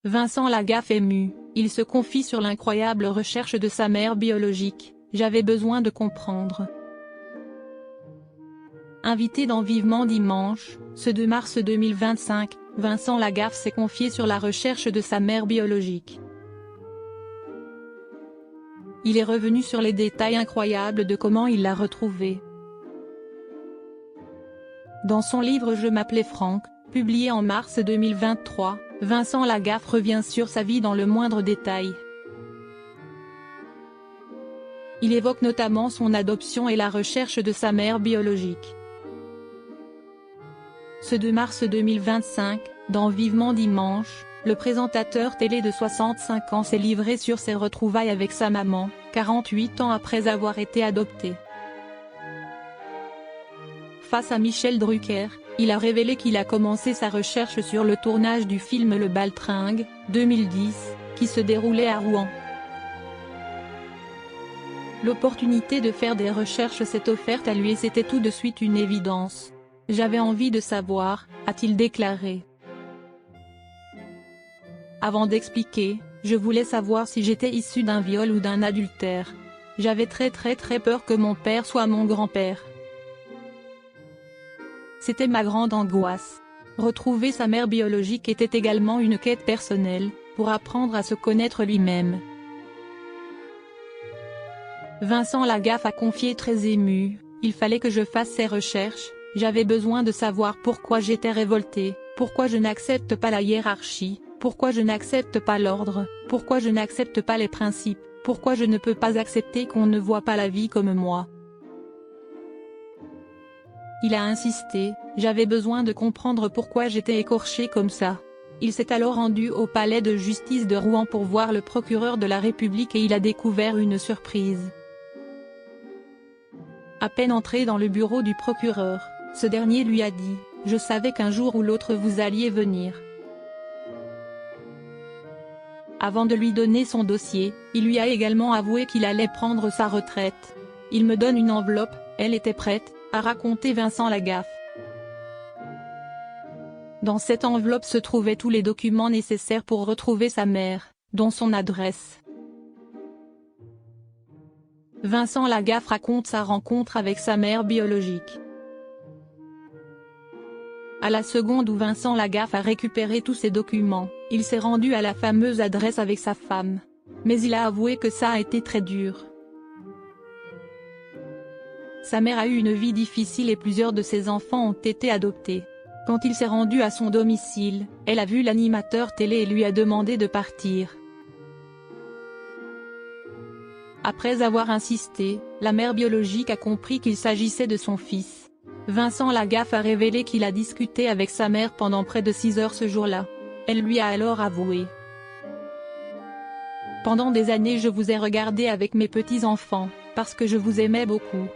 Vincent Lagaffe ému, il se confie sur l'incroyable recherche de sa mère biologique. J'avais besoin de comprendre. Invité dans Vivement Dimanche, ce 2 mars 2025, Vincent Lagaffe s'est confié sur la recherche de sa mère biologique. Il est revenu sur les détails incroyables de comment il l'a retrouvée. Dans son livre Je m'appelais Franck, publié en mars 2023, Vincent Lagaffe revient sur sa vie dans le moindre détail. Il évoque notamment son adoption et la recherche de sa mère biologique. Ce 2 mars 2025, dans Vivement Dimanche, le présentateur télé de 65 ans s'est livré sur ses retrouvailles avec sa maman, 48 ans après avoir été adopté. Face à Michel Drucker, il a révélé qu'il a commencé sa recherche sur le tournage du film Le Baltringue, 2010, qui se déroulait à Rouen. L'opportunité de faire des recherches s'est offerte à lui et c'était tout de suite une évidence. J'avais envie de savoir, a-t-il déclaré. Avant d'expliquer, je voulais savoir si j'étais issu d'un viol ou d'un adultère. J'avais très peur que mon père soit mon grand-père. C'était ma grande angoisse. Retrouver sa mère biologique était également une quête personnelle, pour apprendre à se connaître lui-même. Vincent Lagaffe a confié très ému, il fallait que je fasse ces recherches, j'avais besoin de savoir pourquoi j'étais révolté, pourquoi je n'accepte pas la hiérarchie, pourquoi je n'accepte pas l'ordre, pourquoi je n'accepte pas les principes, pourquoi je ne peux pas accepter qu'on ne voit pas la vie comme moi. Il a insisté, j'avais besoin de comprendre pourquoi j'étais écorché comme ça. Il s'est alors rendu au palais de justice de Rouen pour voir le procureur de la République et il a découvert une surprise. À peine entré dans le bureau du procureur, ce dernier lui a dit « Je savais qu'un jour ou l'autre vous alliez venir ». Avant de lui donner son dossier, il lui a également avoué qu'il allait prendre sa retraite. « Il me donne une enveloppe, elle était prête », a raconté Vincent Lagaffe. Dans cette enveloppe se trouvaient tous les documents nécessaires pour retrouver sa mère, dont son adresse. Vincent Lagaffe raconte sa rencontre avec sa mère biologique. À la seconde où Vincent Lagaffe a récupéré tous ses documents, il s'est rendu à la fameuse adresse avec sa femme. Mais il a avoué que ça a été très dur. Sa mère a eu une vie difficile et plusieurs de ses enfants ont été adoptés. Quand il s'est rendu à son domicile, elle a vu l'animateur télé et lui a demandé de partir. Après avoir insisté, la mère biologique a compris qu'il s'agissait de son fils. Vincent Lagaffe a révélé qu'il a discuté avec sa mère pendant près de 6 heures ce jour-là. Elle lui a alors avoué. Pendant des années je vous ai regardé avec mes petits-enfants, parce que je vous aimais beaucoup.